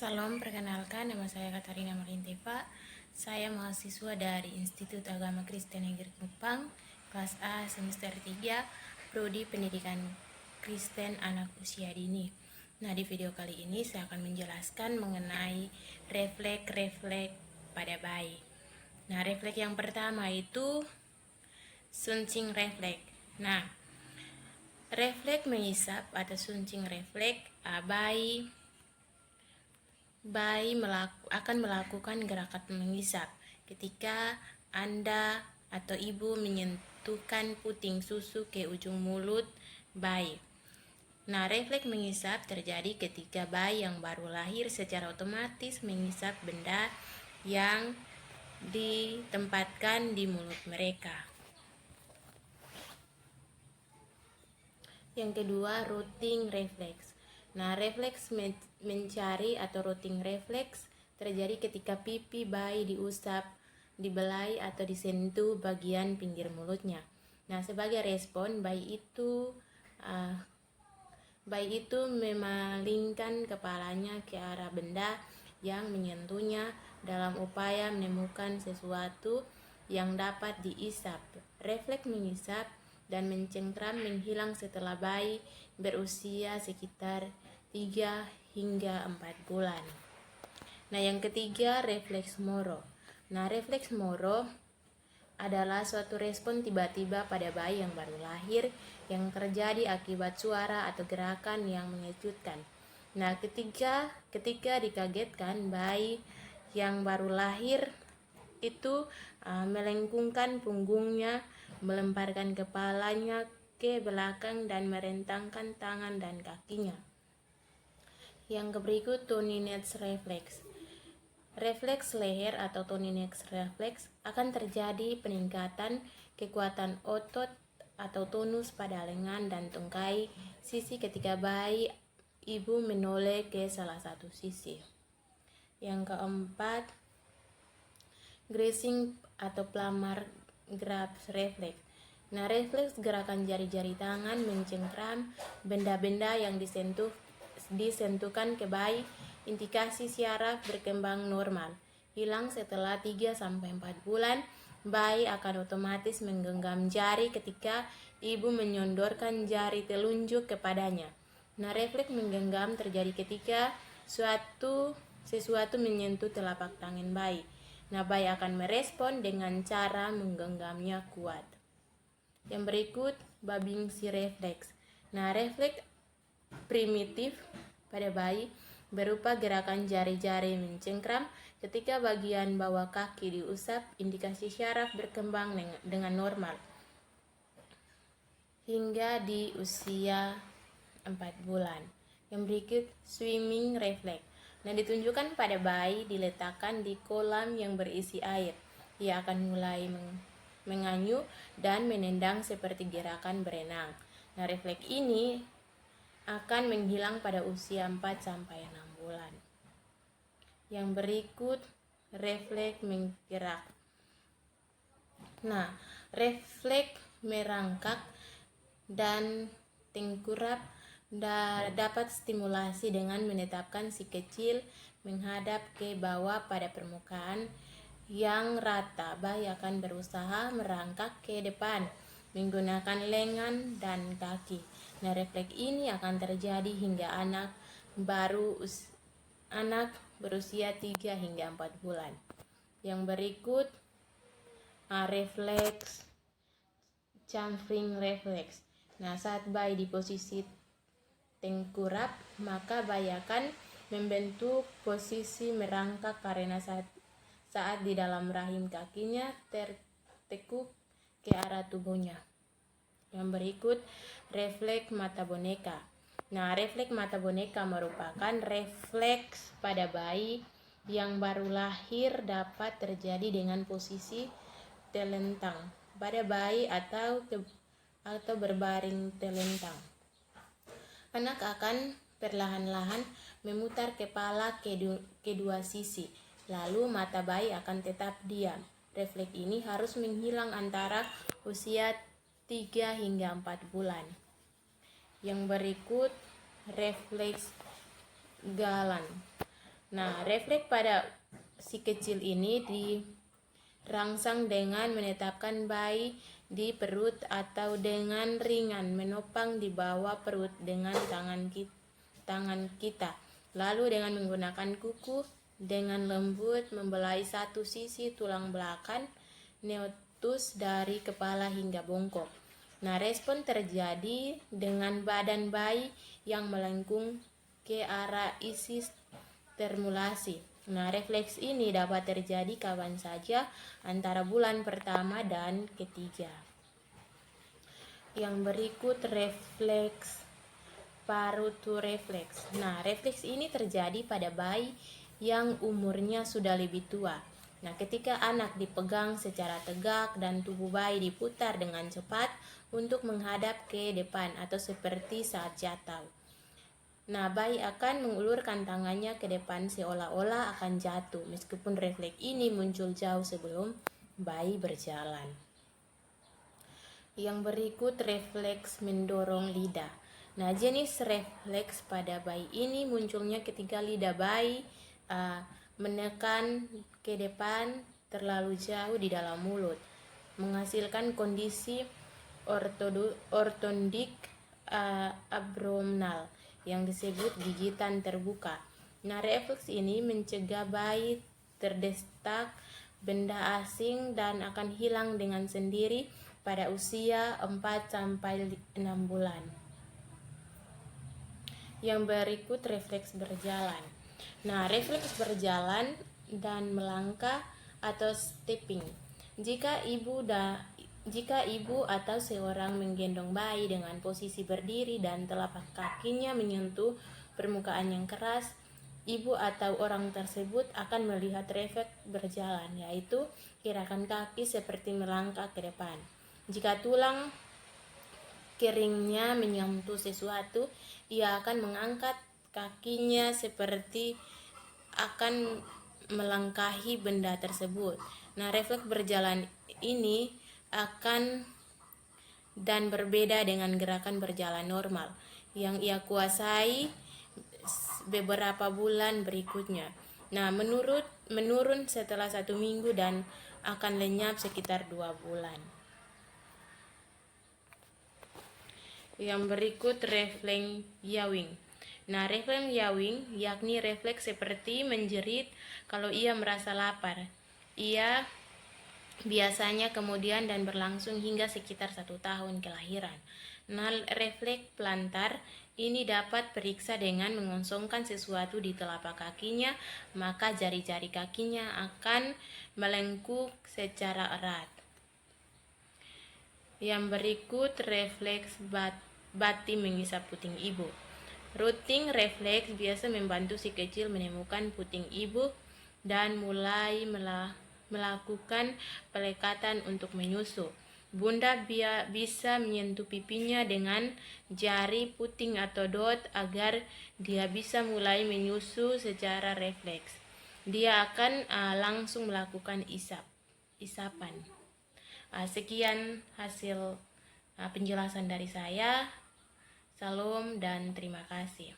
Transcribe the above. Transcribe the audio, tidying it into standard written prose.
Salam, perkenalkan nama saya Katarina Marintepa. Saya mahasiswa dari Institut Agama Kristen Negeri Kupang, kelas A semester 3, Prodi Pendidikan Kristen Anak Usia Dini. Nah, di video kali ini saya akan menjelaskan mengenai refleks pada bayi. Nah, refleks yang pertama itu suncing refleks. Nah, refleks mengisap atau suncing refleks bayi akan melakukan gerakan mengisap ketika Anda atau ibu menyentuhkan puting susu ke ujung mulut bayi. Nah, refleks mengisap terjadi ketika bayi yang baru lahir secara otomatis mengisap benda yang ditempatkan di mulut mereka. Yang kedua, rooting refleks. Nah, refleks mencari atau rooting refleks terjadi ketika pipi bayi diusap, dibelai atau disentuh bagian pinggir mulutnya. Nah, sebagai respon bayi itu memalingkan kepalanya ke arah benda yang menyentuhnya dalam upaya menemukan sesuatu yang dapat diisap. Refleks mengisap dan mencengkram menghilang setelah bayi berusia sekitar 3 hingga 4 bulan. Nah, yang ketiga, refleks moro. Nah, refleks moro adalah suatu respon tiba-tiba pada bayi yang baru lahir yang terjadi akibat suara atau gerakan yang mengejutkan. Nah, ketika dikagetkan, bayi yang baru lahir itu melengkungkan punggungnya, melemparkan kepalanya ke belakang dan merentangkan tangan dan kakinya. Yang berikut, Toninets refleks. Refleks leher atau Toninets refleks akan terjadi peningkatan kekuatan otot atau tonus pada lengan dan tungkai sisi ketika bayi ibu menoleh ke salah satu sisi. Yang keempat, grazing atau pelamar grabs refleks. Nah, refleks gerakan jari-jari tangan mencengkram benda-benda yang disentuhkan ke bayi, indikasi syaraf berkembang normal. Hilang setelah 3-4 bulan, bayi akan otomatis menggenggam jari ketika ibu menyodorkan jari telunjuk kepadanya. Nah, refleks menggenggam terjadi ketika sesuatu menyentuh telapak tangan bayi. Nah, bayi akan merespon dengan cara menggenggamnya kuat. Yang berikut, Babinski refleks. Nah, refleks primitif pada bayi berupa gerakan jari-jari mencengkram ketika bagian bawah kaki diusap, indikasi syaraf berkembang dengan normal hingga di usia 4 bulan. Yang berikut, swimming refleks. Nah, ditunjukkan pada bayi diletakkan di kolam yang berisi air. Ia akan mulai menganyuh dan menendang seperti gerakan berenang. Nah, refleks ini akan menghilang pada usia 4-6 bulan. Yang berikut, refleks menggerak. Nah, refleks merangkak dan tengkurap dapat stimulasi dengan menetapkan si kecil menghadap ke bawah pada permukaan yang rata. Bayi akan berusaha merangkak ke depan menggunakan lengan dan kaki. Nah, refleks ini akan terjadi hingga anak berusia 3 hingga 4 bulan. Yang berikut, refleks chamfering refleks. Nah, saat bayi di posisi tengkurap, maka bayi akan membentuk posisi merangkak karena saat di dalam rahim kakinya tertekuk ke arah tubuhnya. Yang berikut, refleks mata boneka. Nah, refleks mata boneka merupakan refleks pada bayi yang baru lahir dapat terjadi dengan posisi telentang pada bayi atau berbaring telentang. Anak akan perlahan-lahan memutar kepala ke dua sisi, lalu mata bayi akan tetap diam. Refleks ini harus menghilang antara usia 3 hingga 4 bulan. Yang berikut, refleks Galan. Nah, refleks pada si kecil ini dirangsang dengan menetapkan bayi di perut atau dengan ringan menopang di bawah perut dengan tangan kita. Lalu dengan menggunakan kuku dengan lembut membelai satu sisi tulang belakang neotus dari kepala hingga bongkok. Nah, respon terjadi dengan badan bayi yang melengkung ke arah isi stimulasi. Nah, refleks ini dapat terjadi kapan saja antara bulan pertama dan ketiga. Yang berikut refleks paruturefleks. Nah, refleks ini terjadi pada bayi yang umurnya sudah lebih tua. Nah, ketika anak dipegang secara tegak dan tubuh bayi diputar dengan cepat untuk menghadap ke depan atau seperti saat jatuh. Nah, bayi akan mengulurkan tangannya ke depan seolah-olah akan jatuh, meskipun refleks ini muncul jauh sebelum bayi berjalan. Yang berikut refleks mendorong lidah. Nah, jenis refleks pada bayi ini munculnya ketika lidah bayi menekan ke depan terlalu jauh di dalam mulut, menghasilkan kondisi ortodontik abdominal yang disebut gigitan terbuka. Nah, refleks ini mencegah bayi terdesak benda asing dan akan hilang dengan sendiri pada usia 4-6 bulan. Yang berikut refleks berjalan. Nah, refleks berjalan dan melangkah atau stepping. Jika ibu atau seorang menggendong bayi dengan posisi berdiri dan telapak kakinya menyentuh permukaan yang keras, ibu atau orang tersebut akan melihat refleks berjalan, yaitu gerakan kaki seperti melangkah ke depan. Jika tulang keringnya menyentuh sesuatu, ia akan mengangkat kakinya seperti akan melangkahi benda tersebut. Nah, refleks berjalan ini akan dan berbeda dengan gerakan berjalan normal yang ia kuasai beberapa bulan berikutnya. Nah, menurun setelah 1 minggu dan akan lenyap sekitar 2 bulan. Yang berikut refleks yawing. Nah, refleks yawing yakni refleks seperti menjerit kalau ia merasa lapar. Ia biasanya kemudian dan berlangsung hingga sekitar 1 tahun kelahiran. Nah, refleks plantar ini dapat periksa dengan mengosongkan sesuatu di telapak kakinya, maka jari-jari kakinya akan melengkung secara erat. Yang berikut refleks bati menghisap puting ibu. Rutin refleks biasa membantu si kecil menemukan puting ibu dan mulai melakukan pelekatan untuk menyusu. Bunda bisa menyentuh pipinya dengan jari puting atau dot agar dia bisa mulai menyusu secara refleks. Dia akan langsung melakukan isapan. Sekian hasil penjelasan dari saya. Salam dan terima kasih.